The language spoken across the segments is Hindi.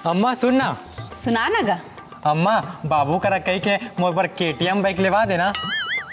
अम्मा सुन ना। सुना ना गा। अम्मा बाबू करा कही के मोर पर केटीएम बाइक लेवा देना।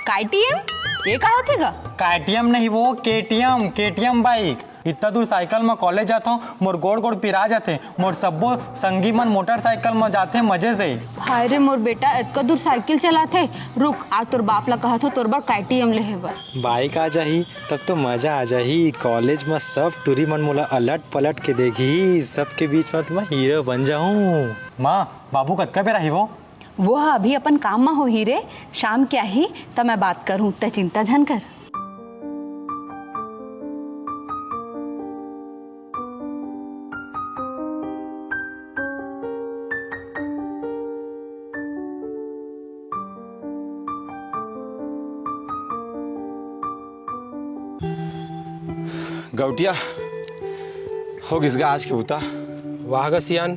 KTM ये का होती गा? KTM नहीं, वो केटीएम बाइक। इतना दूर साइकिल में कॉलेज जाता हूँ, मोर गोड़ गोड़ पिरा जाते, मोर सब्बो संगी मन मोटरसाइकिल में जाते मजे से। हाय रे मोर बेटा इतना दूर साइकिल चलाते। रुक आज तोर बाप ला कहा था तोर बार KTM ले बर। बाइक आ जाही तब तो मजा आ जाही। कॉलेज में सब टूरी मन मोला अलट पलट के देखी, सबके बीच में तो मैं हीरो बन जाऊँ। माँ बाबू कतका बेरा ही वो अभी अपन काम में हो ही रे, शाम क्या ही तब मैं बात करूँ त चिंता झन कर। गौटिया हो गिसगा आज के बुता। वाह गा सियान,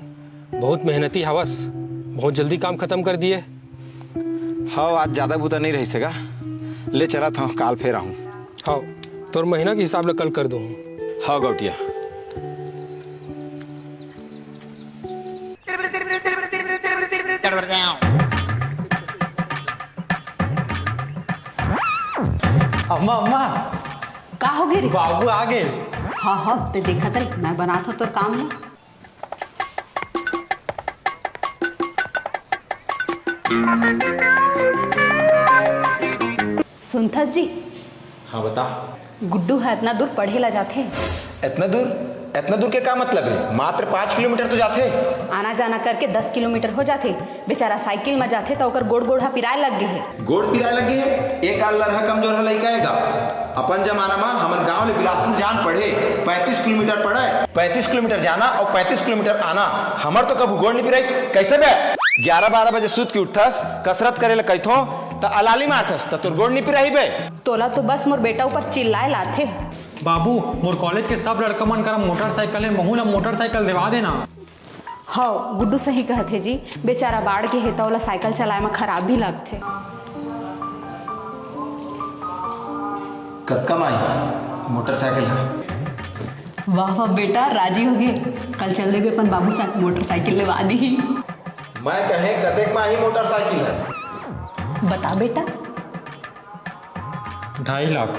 बहुत मेहनती हवस, बहुत जल्दी काम खत्म कर दिए। हाँ आज ज़्यादा बुता नहीं रही सगा, ले चला था काल फेर आऊँ। हाँ तोर महीना के हिसाब ले कल कर दूँ। हाँ गौटिया। अम्मा अम्मा का हो गए रे? बाबू आ गए। हाँ ते देखा था मैं बना था तोर काम में। सुनथस जी। हाँ बता। गुड्डू है इतना दूर पढ़े ला जाते। इतना दूर के क्या मतलब है? मात्र 5 किलोमीटर तो जाते। आना जाना करके 10 किलोमीटर हो जाते। बेचारा साइकिल में जाते तो ओकर गोड़ गोड़ा पिराए लग गए है। गोड़ पिराए लगे है? एक आल लड़का कमजोर है लड़का आएगा। अपन जमाना में हमन गांव ले बिलासपुर जान पढ़े 35 किलोमीटर पढ़े, 35 किलोमीटर जाना और 35 किलोमीटर आना। हमार तो कभी गोड़ नहीं पिराइस। कैसे बे 11-12 बजे सूत के उठथस, कसरत करे ला कहथो तो अलाली मारथस तो तोर गोड़ नहीं पिराही बे। तोला तो बस मोर बेटा ऊपर चिल्लाए लाथे। बाबू मोर कॉलेज के सब लड़का मन कर मोटरसाइकिल है, महू ला मोटरसाइकिल दिवा देना। हाँ गुड्डू सही कहते जी, बेचारा बाढ़ के हेता वाला साइकिल चलाए में खराब भी लगते। कब कम आई मोटरसाइकिल है? वाह वाह बेटा राजी हो गए, कल चल देगे अपन बाबू से मोटरसाइकिल लेवा दी। मैं कहे कतेक में ही मोटरसाइकिल है? बता बेटा। 2.5 लाख।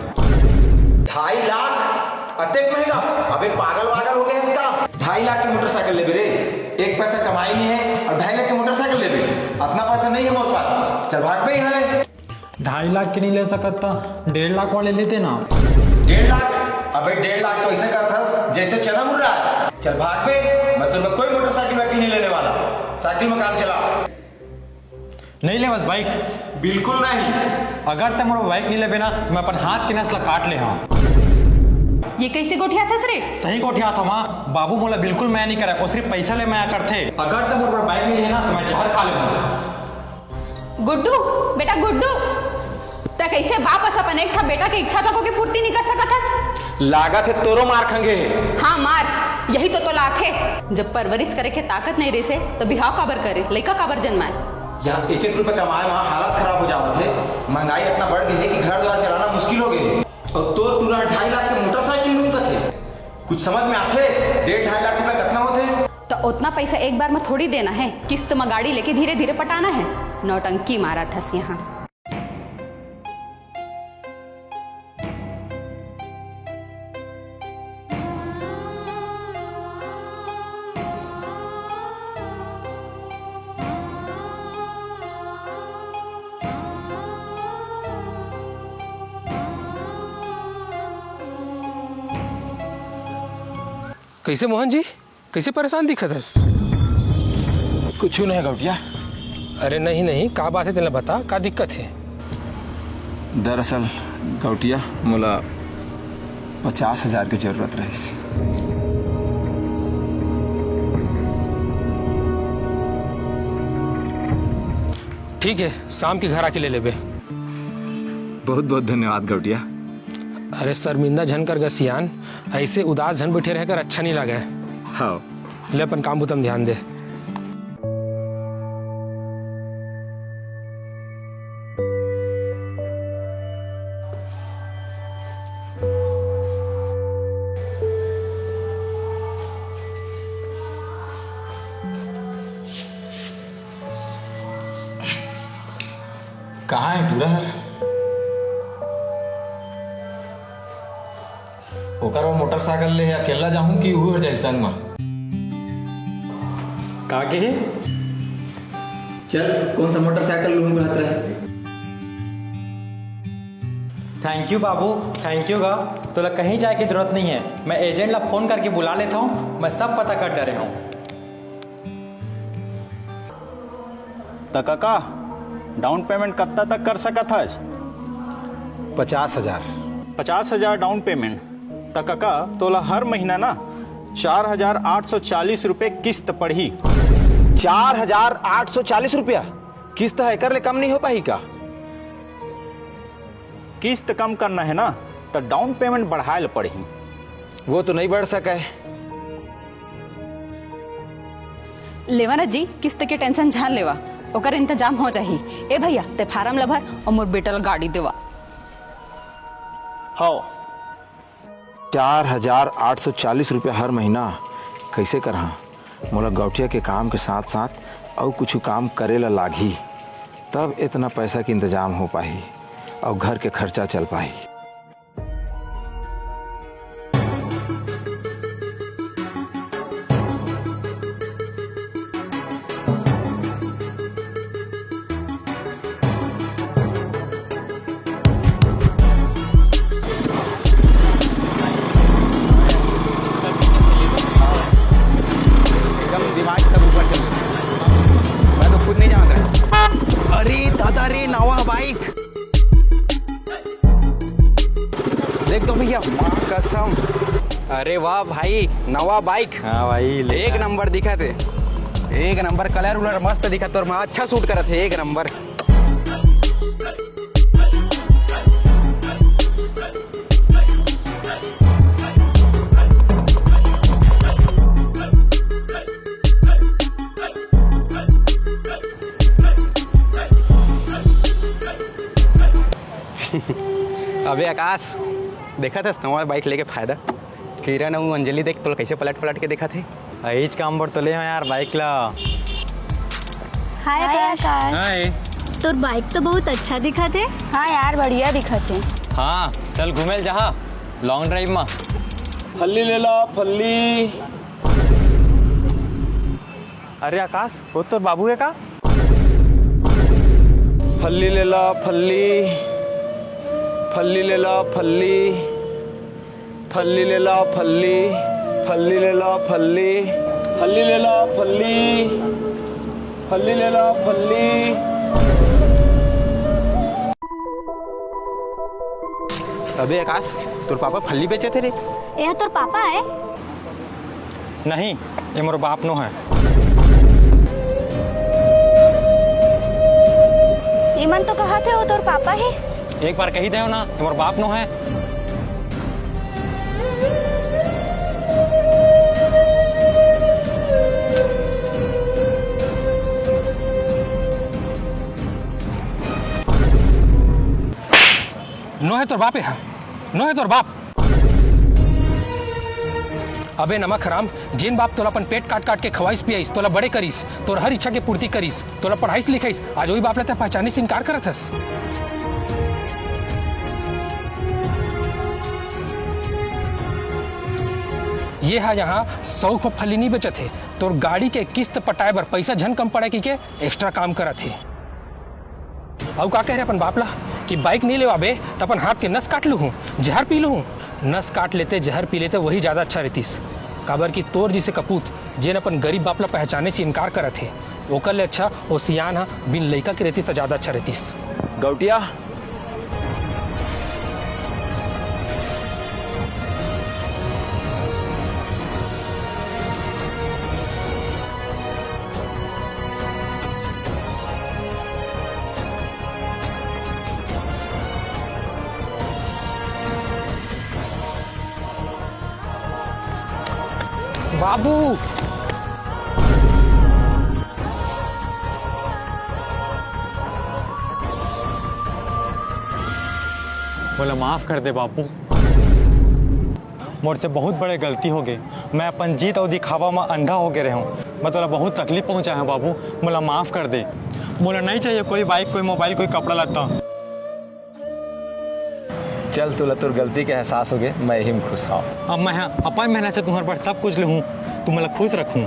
2.5 लाख? अतेक महंगा? अबे पागल वागल हो गया इसका। 2.5 लाख की मोटरसाइकिल ले रे, एक पैसा कमाई नहीं है और 2.5 लाख की मोटरसाइकिल ले। अपना पैसा नहीं है मोर पास, चल भाग पे यहाँ ले। 2.5 लाख की नहीं ले सकता, 1.5 लाख वाले लेते ना। 1.5 लाख? अबे 1.5 लाख तो ऐसे का था जैसे चना मुड़ रहा है। चल भाग पे, मैं तुम्हें कोई मोटरसाइकिल वाइकिल नहीं लेने वाला। साइकिल में काम चला। नहीं ले बस बाइक। बिल्कुल नहीं। अगर तुम बाइक नहीं ले ना तो मैं अपन हाथ की नस्ल काट ले। हाँ ये कैसे गोठिया था रे? सही गोठिया था माँ। बाबू मोला बिल्कुल मैं नहीं करा, वो सिर्फ पैसा ले मैं करते। अगर तुम बाइक नहीं लेना तो मैं जहर खा ले। गुड्डू बेटा गुड्डू, त कैसे वापस अपन एक था बेटा की इच्छा तक की पूर्ति नहीं कर सकत हस? लागत है तोरो मार खंगे है। हाँ मार, यही तो लाख है। जब परवरिश करे के ताकत नहीं रही तो बिहाव काबर करे, लड़का काबर जन्माए। यहाँ 1-1 रुपए कमाए वहाँ हालत खराब हो जाते थे। महंगाई इतना बढ़ गई है कि घर द्वार चलाना मुश्किल हो गई। और तो पूरा 2.5 लाख के मोटरसाइकिल लूँ का थे, कुछ समझ में आते? 1.5-2.5 लाख रुपए कितना होते? तो उतना पैसा एक बार में थोड़ी देना है, किस्त में गाड़ी लेके धीरे धीरे पटाना है। नौटंकी मारा था यहाँ। कैसे मोहन जी, कैसे परेशान दिखत हस? कुछ नहीं गौटिया। अरे नहीं का बात है, तेने बता का दिक्कत है? दरअसल गौटिया मोला 50,000 की जरूरत रही। ठीक है, शाम के घर आके ले लेबे। बहुत बहुत धन्यवाद गौटिया। अरे शर्मिंदा झन कर गा सियान, ऐसे उदास झन बैठे रहकर अच्छा नहीं लगा। हाँ ले अपन काम बुतम ध्यान दे। कहाँ है टूरा ओकर और मोटरसाइकिल ले अकेला जाऊं कि वो जाए संग में का के ही चल कौन सा मोटरसाइकिल लूं कहत रहे thank you Babu, thank you गा। तो ला कहीं जाए की जरूरत नहीं है, मैं एजेंट ला फोन करके बुला लेता हूँ, मैं सब पता कर डरे हूँ। तो काका डाउन पेमेंट कितना तक कर सकत है? 50,000। 50,000 डाउन पेमेंट। तो काका तोला हर महीना ना 4,840 रुपये किस्त पड़ी। 4,840 रुपया किस्त है, कर ले कम नहीं हो पाई का? किस्त कम करना है ना तो डाउन पेमेंट बढ़ाए पड़ी। वो तो नहीं बढ़ सका है। लेवा ना जी, किस्त के टेंशन जान लेवा, ओकर इंतजाम हो जाही। ए भैया ते फार्म ला भर और मोर बेटल गाड़ी देवा। हाँ 4,840 रुपया हर महीना कैसे करहा? मोला गौठिया के काम के साथ साथ और कुछ काम करे ला लागी, तब इतना पैसा के इंतजाम हो पाही और घर के खर्चा चल पाही। दिमाग सब ऊपर चल गया। मैं तो खुद नहीं जानता। अरे दादा रे नवा बाइक देख तो भैया, माँ कसम। अरे वाह भाई, नवा बाइक। हाँ भाई ले। एक नंबर दिखा थे, एक नंबर कलर उलर मस्त दिखा और मैं अच्छा सूट कर थे, एक नंबर। अबे आकाश, देखा था नवा बाइक लेके फायदा? किरण और अंजलि देख तो कैसे पलट पलट के देखा थे। अहीज काम पर तो ले यार बाइक ला। हाय आकाश। हाय। तोर बाइक तो बहुत अच्छा दिखा थे। हाँ यार, बढ़िया दिखा थे। हाँ चल घूमेल जहाँ लॉन्ग ड्राइव में। फल्ली ले ला फल्ली। अरे आकाश, वो तो बाबू है का? फल्ली ले ला फल्ली, फल्ली ले ला फल्ली, फल्ली ले ला फल्ली, फल्ली ले ला फल्ली, फल्ली ले ला फल्ली, फल्ली ले ला फल्ली। अबे आकाश, तोर पापा फल्ली बेचे थे रे। यह तोर पापा है? नहीं, ये मोर बाप नो है। ईमन तो कहा थे वो तोर पापा ही। एक बार कही दे ना, ये मोर बाप नो है। नो है तोर बाप है, नो है तोर बाप। अबे नमक हराम, जिन बाप तोला अपन पेट काट काट के खवाइस पियाइस, तोला बड़े करीस, तोर हर इच्छा के पूर्ति करीस, तोला पढ़ाईस लिखाइस, आज वही बाप लेते पहचाने से इनकार करत हस। ये है यहाँ 100 को फली नहीं बचत है, तोर गाड़ी के किस्त पटाए बर पैसा झन कम पड़े की के एक्स्ट्रा काम करत है। अब का कह रहे अपन बाप ला कि बाइक नहीं लेवा बे तो अपन हाथ के नस काट लू हूँ, जहर पी लू हूँ। नस काट लेते, जहर पी लेते, वही ज़्यादा अच्छा रहतीस। काबर की तोर जिसे कपूत जेन अपन गरीब बाप ला पहचाने से इनकार करत है, ओकर ले अच्छा वो सियान हा बिन लइका के रहती तो ज़्यादा अच्छा रहतीस। गौटिया बाबू बोला माफ कर दे बापू, मोर से बहुत बड़े गलती हो गई। मैं अपन जीत और दिखावा में अंधा हो गए रहा हूँ। मैं तोला बहुत तकलीफ पहुंचाया हूँ बाबू, मोला माफ कर दे। मोला नहीं चाहिए कोई बाइक, कोई मोबाइल, कोई कपड़ा लत्ता। चल तुला तोर गलती के एहसास हो गए, मैं यही में खुश हूँ। अब मैं अपन मेहनत से तुम्हारे पर सब कुछ ले हूँ, तुम मला खुश रखूँ।